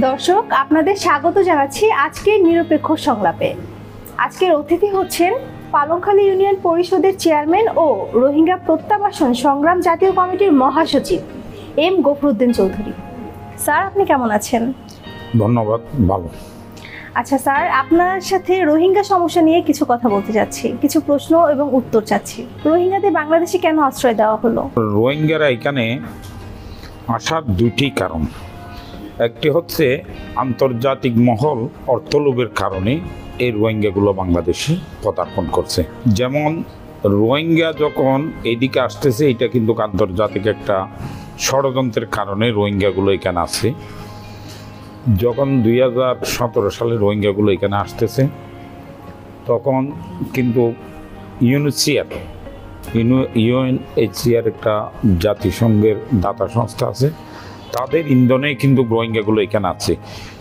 দর্শক আপনাদের স্বাগত জানাচ্ছি আজকের নিরপেক্ষ সংলাপে। আজকের অতিথি হচ্ছেন পালংখালী ইউনিয়ন পরিষদের চেয়ারম্যান ও রোহিঙ্গা প্রত্যাবাসন সংগ্রাম জাতীয় কমিটির মহাসচিব এম গফরউদ্দিন চৌধুরী। স্যার, আপনি কেমন আছেন? ধন্যবাদ, ভালো। আচ্ছা স্যার, আপনার সাথে রোহিঙ্গা সমস্যা নিয়ে কিছু কথা বলতে যাচ্ছি, কিছু প্রশ্ন এবং উত্তর চাচ্ছি। রোহিঙ্গাদের বাংলাদেশে কেন আশ্রয় দেওয়া হলো? রোহিঙ্গারা এখানে আসার দুটি কারণ। একটি হচ্ছে আন্তর্জাতিক মহল অর্থলোভের কারণে এই রোহিঙ্গাগুলো বাংলাদেশে পদার্পণ করছে। যেমন রোহিঙ্গা যখন এদিকে আসতেছে, এটা কিন্তু আন্তর্জাতিক একটা ষড়যন্ত্রের কারণে রোহিঙ্গাগুলো এখানে আসছে। যখন 2017 সালে রোহিঙ্গাগুলো এখানে আসতেছে, তখন কিন্তু ইউএনএইচসিআর একটা জাতিসংঘের দাতা সংস্থা আছে, তাদের ইন্ধনে কিন্তু রোহিঙ্গাগুলো এখানে আছে।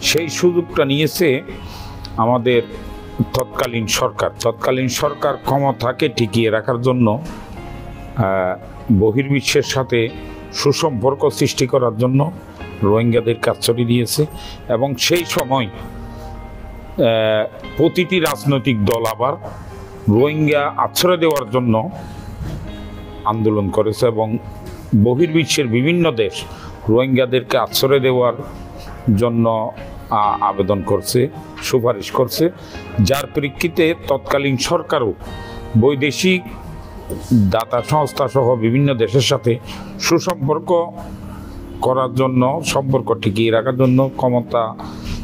সেই সুযোগটা নিয়েছে আমাদের তৎকালীন সরকার ক্ষমতাকে টিকিয়ে রাখার জন্য বহির্বিশ্বের সাথে সুসম্পর্ক সৃষ্টি করার জন্য রোহিঙ্গাদেরকে আশ্রয় দিয়েছে। এবং সেই সময় প্রতিটি রাজনৈতিক দল আবার রোহিঙ্গা আশ্রয় দেওয়ার জন্য আন্দোলন করেছে এবং বহির্বিশ্বের বিভিন্ন দেশ রোহিঙ্গাদেরকে আশ্রয় দেওয়ার জন্য আবেদন করছে, সুপারিশ করছে, যার প্রেক্ষিতে তৎকালীন সরকারও বৈদেশিক দাতা সংস্থা সহ বিভিন্ন দেশের সাথে সুসম্পর্ক করার জন্য, সম্পর্ক টিকিয়ে রাখার জন্য, ক্ষমতা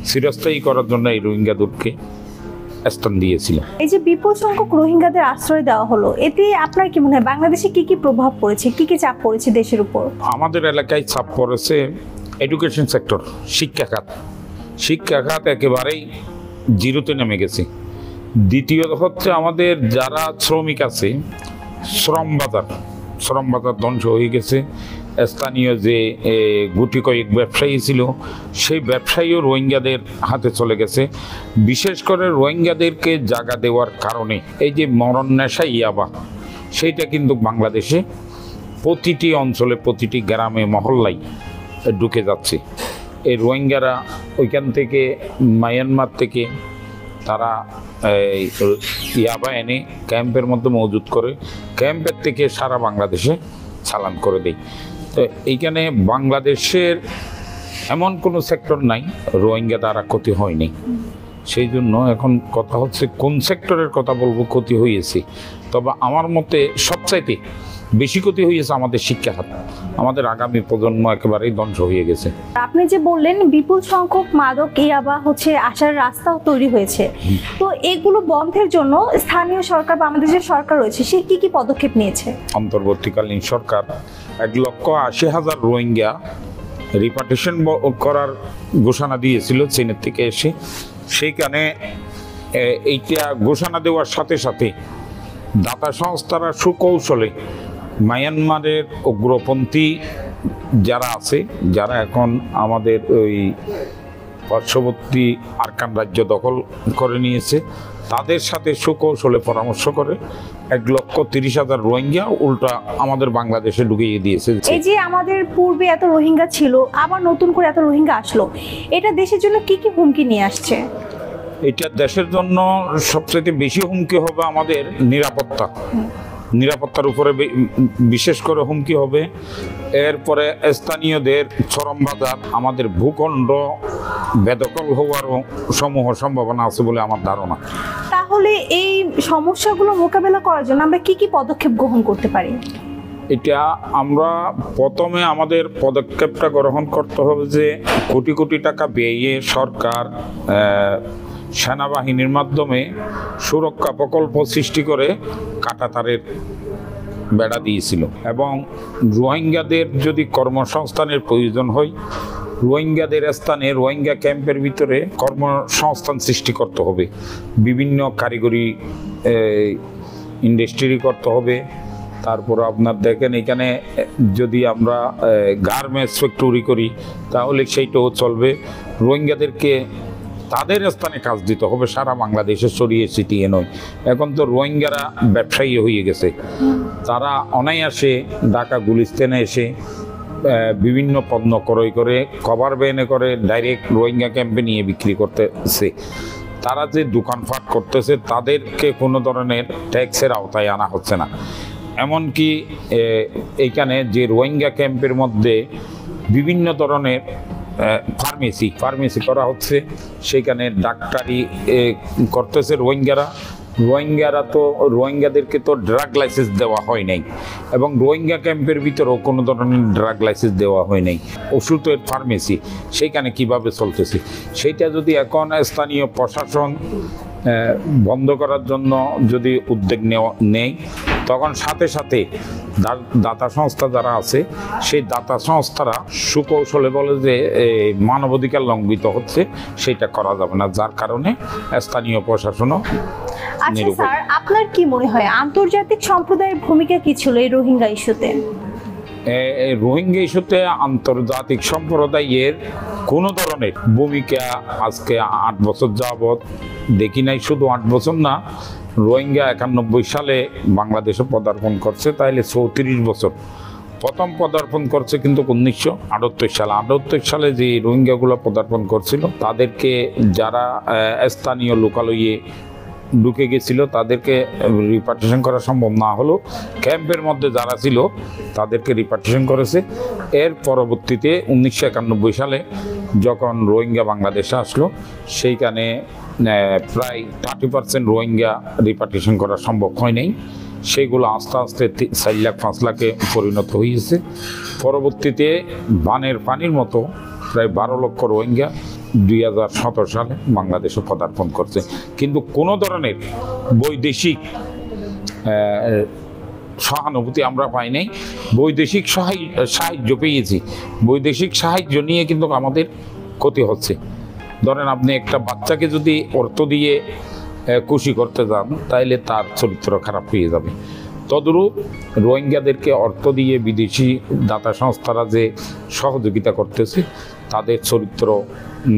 চিরস্থায়ী করার জন্য এই রোহিঙ্গাদেরকে স্থান দিয়েছিল। এই যে বিপুল সংখ্যক রোহিঙ্গাদের আশ্রয় দেওয়া হলো, এতে আপনার কি মনে হয় বাংলাদেশে কি কি প্রভাব পড়েছে, কি কি চাপ পড়েছে দেশের উপর? আমাদের এলাকায় চাপ পড়েছে এডুকেশন সেক্টর, শিক্ষা খাত একেবারেই জিরোতে নেমে গেছে। দ্বিতীয়ত হচ্ছে আমাদের যারা শ্রমিক আছে, শ্রম বাজার ধ্বংস হয়ে গেছে। স্থানীয় যে গুটি কয়েক ব্যবসায়ী ছিল, সেই ব্যবসায়ীও রোহিঙ্গাদের হাতে চলে গেছে। বিশেষ করে রোহিঙ্গাদেরকে জায়গা দেওয়ার কারণে এই যে মরণ নেশা ইয়াবা, সেইটা কিন্তু বাংলাদেশে প্রতিটি অঞ্চলে, প্রতিটি গ্রামে মহল্লায় ঢুকে যাচ্ছে। এই রোহিঙ্গারা ওইখান থেকে, মায়ানমার থেকে তারা ইয়াবা এনে ক্যাম্পের মধ্যে মজুত করে, ক্যাম্পের থেকে সারা বাংলাদেশে চালান করে দেয়। তো এইখানে বাংলাদেশের এমন কোনো সেক্টর নাই রোহিঙ্গা দ্বারা ক্ষতি হয়নি। সেই জন্য এখন কথা হচ্ছে কোন সেক্টরের কথা বলবো ক্ষতি হয়েছে। তবে আমার মতে সবচাইতে বেশি ক্ষতি হয়েছে আমাদের শিক্ষা খাত। আমাদের আগামী প্রজন্ম একেবারেই ধ্বংস হয়ে গেছে। আপনি যে বললেন বিপুল সংখ্যক মাদক ইয়াবা আসার রাস্তাও তৈরি হয়েছে, তো এগুলো বন্ধের জন্য স্থানীয় সরকার বা আমাদের যে সরকার রয়েছে সে কি কি পদক্ষেপ নিয়েছে? অন্তর্বর্তীকালীন সরকার 1,80,000 রোহিঙ্গা রিপার্টিশন করার ঘোষণা দিয়েছিল চীনের থেকে এসে। সেইখানে এইটা ঘোষণা দেওয়ার সাথে সাথে দাতা সংস্থারা সুকৌশলে মায়ানমারের উগ্রপন্থী যারা আছে, যারা এখন আমাদের ওই পার্শ্ববর্তী আরাকান রাজ্য দখল করে নিয়েছে, তাদের সাথে সুকৌশলে পরামর্শ করে 1,30,000 রোহিঙ্গা উল্টা আমাদের বাংলাদেশে ঢুকিয়ে দিয়েছে। এই যে আমাদের পূর্বে এত রোহিঙ্গা ছিল, আবার নতুন করে এত রোহিঙ্গা আসলো, এটা দেশের জন্য কি কি হুমকি নিয়ে আসছে? এটা দেশের জন্য সবচেয়ে বেশি হুমকি হবে আমাদের নিরাপত্তার উপরে বিশেষ করে হুমকি হবে। এরপরে স্থানীয়দের চরম বাজার, আমাদের ভূখণ্ড বেদখল হওয়ারও সমূহ সম্ভাবনা আছে বলে আমার ধারণা। তাহলে এই সমস্যাগুলো মোকাবেলা করার জন্য আমরা কি কি পদক্ষেপ গ্রহণ করতে পারি? এটা আমরা প্রথমে আমাদের পদক্ষেপটা গ্রহণ করতে হবে যে কোটি কোটি টাকা ব্যয়ে সরকার সেনাবাহিনীর মাধ্যমে সুরক্ষা প্রকল্প সৃষ্টি করে কাঁটাতারের বেড়া দিয়েছিল। এবং রোহিঙ্গাদের যদি কর্মসংস্থানের প্রয়োজন হয়, রোহিঙ্গাদের স্থানে রোহিঙ্গা ক্যাম্পের ভিতরে কর্মসংস্থান সৃষ্টি করতে হবে। বিভিন্ন কারিগরি ইন্ডাস্ট্রি করতে হবে। তারপর আপনার দেখেন এখানে যদি আমরা গার্মেন্টস ফ্যাক্টরি করি তাহলে সেইটাও চলবে। রোহিঙ্গাদেরকে তাদের স্থানে কাজ দিতে হবে, সারা বাংলাদেশে ছড়িয়ে ছিটিয়ে নয়। এখন তো রোহিঙ্গারা ব্যবসায়ী হয়ে গেছে, তারা অনায়াসে ঢাকা গুলিস্তানে এসে বিভিন্ন পণ্য ক্রয় করে কভার ভ্যানে করে ডাইরেক্ট রোহিঙ্গা ক্যাম্পে নিয়ে বিক্রি করতেছে। তারা যে দোকানপাট করতেছে তাদেরকে কোনো ধরনের ট্যাক্সের আওতায় আনা হচ্ছে না। এমনকি এইখানে যে রোহিঙ্গা ক্যাম্পের মধ্যে বিভিন্ন ধরনের ফার্মেসি করা হচ্ছে, সেখানে ডাক্তারি করতেছে রোহিঙ্গাদেরকে তো ড্রাগ লাইসেন্স দেওয়া হয় নাই, এবং রোহিঙ্গা ক্যাম্পের ভিতরেও কোনো ধরনের ড্রাগ লাইসেন্স দেওয়া হয় নাই। ওষুধের ফার্মেসি সেইখানে কিভাবে চলতেছে, সেইটা যদি এখন স্থানীয় প্রশাসন বন্ধ করার জন্য যদি উদ্যোগ নেয়, তখন সাথে সাথে দাতা সংস্থা যারা আছে সেই দাতা সংস্থারা সুকৌশলে বলে যে মানবাধিকার লঙ্ঘিত হচ্ছে, সেটা করা যাবে না, যার কারণে স্থানীয় প্রশাসনও। আচ্ছা স্যার, আপনার কি মনে হয় আন্তর্জাতিক সম্প্রদায়ের ভূমিকা কি ছিল এই রোহিঙ্গা ইস্যুতে? রোহিঙ্গা ইস্যুতে আন্তর্জাতিক সম্প্রদায়ের কোনো ধরনের ভূমিকা আজকে 8 বছর যাবৎ দেখি নাই। শুধু 8 বছর না, রোহিঙ্গা 91 সালে বাংলাদেশে পদার্পণ করছে, তাইলে 34 বছর। প্রথম পদার্পণ করছে কিন্তু 1978 সালে। 78 সালে যে রোহিঙ্গাগুলো পদার্পণ করছিল, তাদেরকে যারা স্থানীয় লোকালয়ে ঢুকে গেছিল তাদেরকে রিপার্টিশন করা সম্ভব না হলো, ক্যাম্পের মধ্যে যারা ছিল তাদেরকে রিপার্টিশন করেছে। এর পরবর্তীতে 1991 সালে যখন রোহিঙ্গা বাংলাদেশে আসলো, সেইখানে প্রায় 30% রোহিঙ্গা রিপার্টিশন করা সম্ভব হয় নাই। সেইগুলো আস্তে আস্তে 4 লাখ 5 লাখে পরিণত হয়েছে। পরবর্তীতে বানের পানির মতো প্রায় 12 লক্ষ রোহিঙ্গা 2017 সালে বাংলাদেশে পদার্পণ করছে, কিন্তু কোনো ধরনের বৈদেশিক সহানুভূতি আমরা পাই নাই। বৈদেশিক সাহায্য পেয়েছি, বৈদেশিক সাহায্য নিয়ে কিন্তু আমাদের ক্ষতি হচ্ছে। ধরেন আপনি একটা বাচ্চাকে যদি অর্থ দিয়ে খুশি করতে যান, তাইলে তার চরিত্র খারাপ হয়ে যাবে। তদরূপ রোহিঙ্গাদেরকে অর্থ দিয়ে বিদেশি দাতা সংস্থারা যে সহযোগিতা করতেছে, তাদের চরিত্র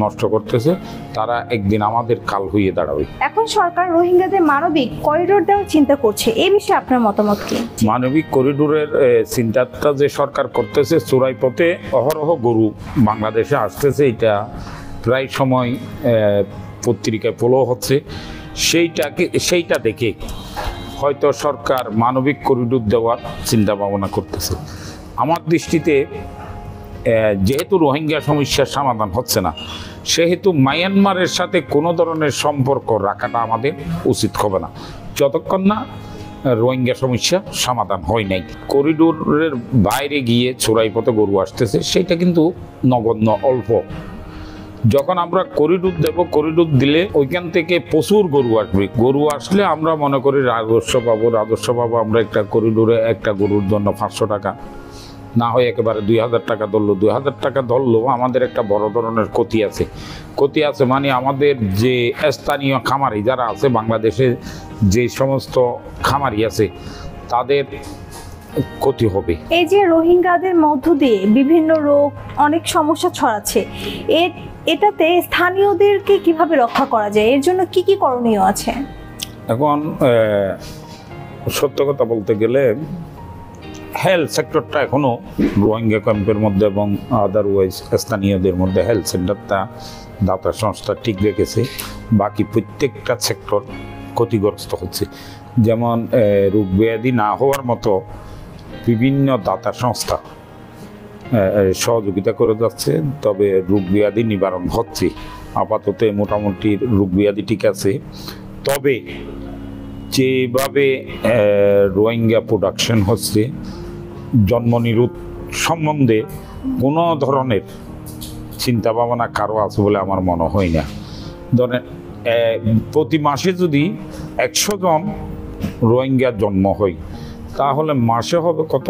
নষ্ট করতেছে, তারা একদিন আমাদের কাল হয়ে দাঁড়াবে। এখন সরকার রোহিঙ্গাদের মানবিক করিডোর দেওয়ার চিন্তা করছে, এই বিষয়ে আপনার মতামত কি? মানবিক করিডোরের চিন্তাটা যে সরকার করতেছে, চোরাই পথে অহরহ গরু বাংলাদেশে আসতেছে, এটা প্রায় সময় পত্রিকায় ফলো হচ্ছে। সেইটা দেখে হয়তো সরকার মানবিক করিডোর দেওয়ার চিন্তা ভাবনা করতেছে। আমার দৃষ্টিতে যেহেতু রোহিঙ্গা সমস্যার সমাধান হচ্ছে না, সেহেতু মায়ানমারের সাথে কোনো ধরনের সম্পর্ক রাখাটা আমাদের উচিত হবে না, যতক্ষণ না রোহিঙ্গা সমস্যা সমাধান হয় নাই। করিডোরের বাইরে গিয়ে চোরাই পথে গরু আসতেছে, সেইটা কিন্তু নগণ্য অল্প। যখন আমরা করিডোর দেব, করিডোর দিলে ওইখান থেকে প্রচুর গরু আসবে। গরু আসলে আমরা মনে করি রাজস্ব পাবো। আমরা একটা করিডোরে একটা গরুর জন্য 500 টাকা, না হয় একেবারে 2000 টাকা ধরলো। 2000 টাকা ধরলেও আমাদের একটা বড় ধরনের ক্ষতি আছে মানে আমাদের যে স্থানীয় খামারি যারা আছে, বাংলাদেশে যে সমস্ত খামারি আছে, তাদের ক্ষতি হবে। এই যে রোহিঙ্গাদের মধ্য দিয়ে বিভিন্ন রোগ, অনেক সমস্যা ছড়াচ্ছে, এটাতে স্থানীয়দেরকে কিভাবে রক্ষা করা যায়, এর জন্য কি করণীয় আছে? এখন সত্য কথা বলতে গেলে হেলথ সেক্টরটা এখনও রোহিঙ্গা ক্যাম্পের মধ্যে এবং আদারওয়াইজ স্থানীয়দের মধ্যে হেলথ সেন্টারটা দাতা সংস্থা ঠিক রেখেছে। বাকি প্রত্যেকটা সেক্টর ক্ষতিগ্রস্ত হচ্ছে। যেমন রোগ ব্যাধি না হওয়ার মতো বিভিন্ন দাতা সংস্থা সহযোগিতা করে যাচ্ছে, তবে রোগ ব্যাধি নিবারণ হচ্ছে। আপাতত মোটামুটি রোগ ব্যাধি ঠিক আছে, তবে যেভাবে রোহিঙ্গা প্রোডাকশন হচ্ছে, জন্ম নিরোধ সম্বন্ধে কোনো ধরনের চিন্তা ভাবনা কারো আছে বলে আমার মনে হয় না। ধরেন প্রতি মাসে যদি 100 জন রোহিঙ্গা জন্ম হয়, তাহলে মাসে হবে কত?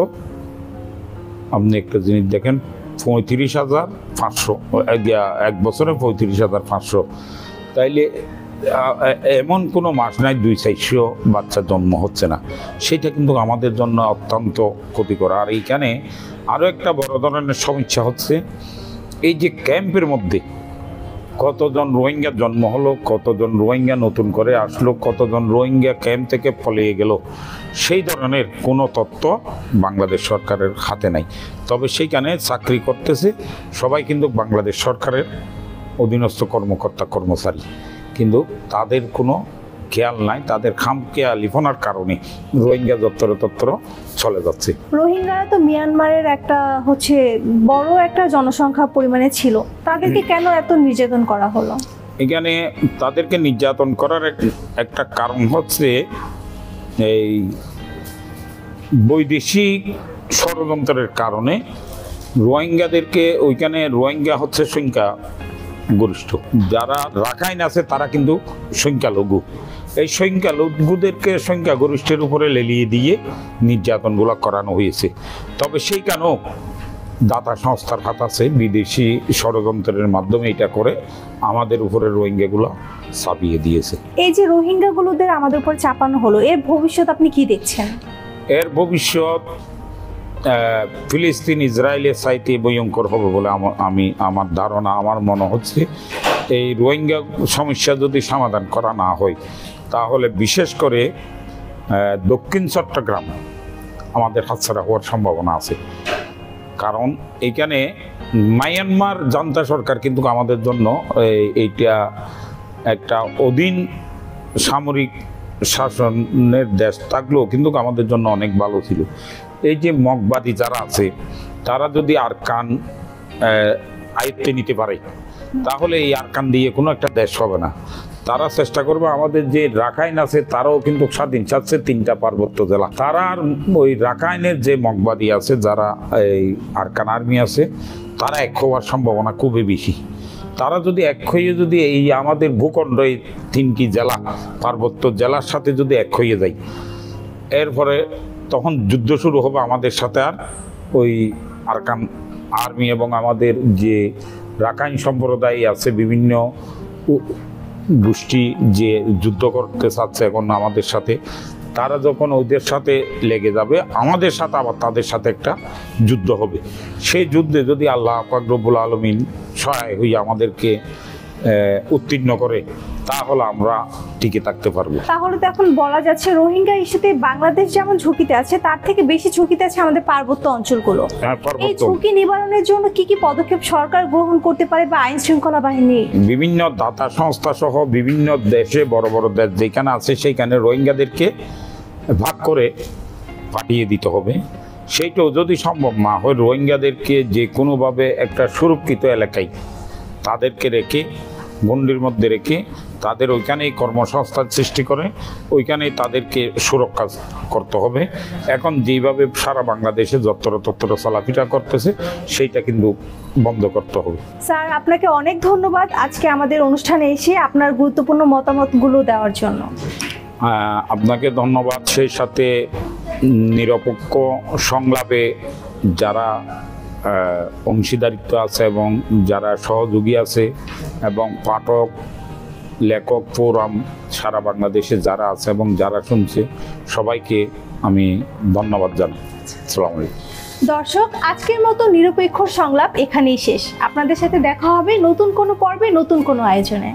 আপনি একটা জিনিস দেখেন, 35,500, এক বছরে 35,500। তাইলে এমন কোনো মাস নাই 200-400 বাচ্চা জন্ম হচ্ছে না। সেটা কিন্তু আমাদের জন্য অত্যন্ত ক্ষতিকর। আর এইখানে আরও একটা বড় ধরনের সমস্যা হচ্ছে, এই যে ক্যাম্পের মধ্যে কতজন রোহিঙ্গা জন্ম হলো, কতজন রোহিঙ্গা নতুন করে আসলো, কতজন রোহিঙ্গা ক্যাম্প থেকে পলিয়ে গেল, সেই ধরনের কোনো তথ্য বাংলাদেশ সরকারের হাতে নাই। তবে সেইখানে চাকরি করতেছে সবাই কিন্তু বাংলাদেশ সরকারের অধীনস্থ কর্মকর্তা কর্মচারী, কিন্তু তাদের কোনো খেয়াল নাই, তাদের খামখেয়ালিপনার কারণে রোহিঙ্গা যত্র চলে যাচ্ছে। রোহিঙ্গারা তো মিয়ানমারের একটা বড় একটা জনসংখ্যা পরিমাণে ছিল, তাদেরকে কেন এত নির্যাতন করা হলো? এখানে তাদেরকে নির্যাতন করার একটা কারণ হচ্ছে এই বৈদেশিক ষড়যন্ত্রের কারণে রোহিঙ্গাদেরকে, ওইখানে রোহিঙ্গা হচ্ছে সংখ্যা গরিষ্ঠ, যারা রাখাইন আছে তারা কিন্তু সংখ্যালঘু। এই সংখ্যালঘুদেরকে সংখ্যাগরিষ্ঠের উপরে লেলিয়ে দিয়ে নির্যাতনগুলো করানো হয়েছে। তবে সেইখানেও দাতা সংস্থার হাত আছে, বিদেশি ষড়যন্ত্রের মাধ্যমে এটা করে আমাদের উপরে রোহিঙ্গাগুলো চাপিয়ে দিয়েছে। এই যে রোহিঙ্গাগুলোদের আমাদের উপর চাপানো হলো, এর ভবিষ্যৎ আপনি কি দেখছেন? এর ভবিষ্যৎ ফিলিস্তিন ইসরায়েলের চাইতে ভয়ঙ্কর হবে বলে আমার ধারণা। আমার মনে হচ্ছে এই রোহিঙ্গা সমস্যা যদি সমাধান করা না হয়, তাহলে বিশেষ করে দক্ষিণ চট্টগ্রাম আমাদের হাতছাড়া হওয়ার সম্ভাবনা আছে। কারণ এইখানে মায়ানমার জান্তা সরকার কিন্তু আমাদের জন্য এইটা একটা অধীন সামরিক শাসনের দেশ থাকলেও কিন্তু আমাদের জন্য অনেক ভালো ছিল। এই যে মগবাদী যারা আছে, তারা যদি আরকান আয়ত্তে নিতে পারে, তাহলে এই আরকান দিয়ে কোনো একটা দেশ হবে না। তারা চেষ্টা করবে, আমাদের যে রাখাইন আছে তারাও কিন্তু স্বাধীন চাচ্ছে 3টা পার্বত্য জেলা, তারা আর ওই রাখাইনের যে মগবাদী আছে, যারা এই আরকান আর্মি আছে, তারা এক হওয়ার সম্ভাবনা খুবই বেশি। তারা যদি এক হয়ে যদি এই আমাদের ভূখণ্ড এই 3টি জেলা পার্বত্য জেলার সাথে যদি এক হয়ে যায়, এরপরে তখন যুদ্ধ শুরু হবে আমাদের সাথে আর ওই আরকান আর্মি এবং আমাদের যে রাখাইন সম্প্রদায় আছে, বিভিন্ন গোষ্ঠী যে যুদ্ধ করতে চাচ্ছে এখন আমাদের সাথে, তারা যখন ওদের সাথে লেগে যাবে, আমাদের সাথে আবার তাদের সাথে একটা যুদ্ধ হবে। সেই যুদ্ধে যদি আল্লাহ পাক রব্বুল আলামিন সহায় হয়ে আমাদেরকে উত্তীর্ণ করে, তাহলে আমরা টিকে থাকতে পারবো। তাহলে তো এখন বলা যাচ্ছে রোহিঙ্গা ইস্যুতে বাংলাদেশ যেমন ঝুঁকিতে আছে, তার থেকে বেশি ঝুঁকিতে আছে আমাদের পার্বত্য অঞ্চলগুলো। এই ঝুঁকি নিবারণের জন্য কি কি পদক্ষেপ সরকার গ্রহণ করতে পারে বা আইন শৃঙ্খলা বাহিনী? বিভিন্ন দাতা সংস্থা সহ বিভিন্ন দেশে, বড় বড় দেশ যেখানে আছে, সেইখানে রোহিঙ্গাদেরকে ভাগ করে পাঠিয়ে দিতে হবে। সেইটাও যদি সম্ভব না হয়, রোহিঙ্গাদেরকে যে কোনোভাবে একটা সুরক্ষিত এলাকায় তাদেরকে রেখে, গণ্ডির মধ্যে রেখে, তাদের ওইখানেই কর্মসংস্থান সৃষ্টি করে ওইখানেই তাদেরকে সুরক্ষা করতে হবে। এখন যেইভাবে সারা বাংলাদেশে যত্র চলাফেরা করতেছে, সেইটা কিন্তু বন্ধ করতে হবে। স্যার, আপনাকে অনেক ধন্যবাদ আজকে আমাদের অনুষ্ঠানে এসে আপনার গুরুত্বপূর্ণ মতামতগুলো দেওয়ার জন্য। আপনাকে ধন্যবাদ। সেই সাথে নিরপেক্ষ সংলাপে যারা অংশীদারিত্ব আছে এবং যারা সহযোগী আছে এবং পাঠক, লেখক, ফোরাম সারা বাংলাদেশে যারা আছে এবং যারা শুনছে, সবাইকে আমি ধন্যবাদ জানাই। আসসালামু আলাইকুম। দর্শক, আজকের মতো নিরপেক্ষ সংলাপ এখানেই শেষ। আপনাদের সাথে দেখা হবে নতুন কোনো পর্বে, নতুন কোনো আয়োজনে।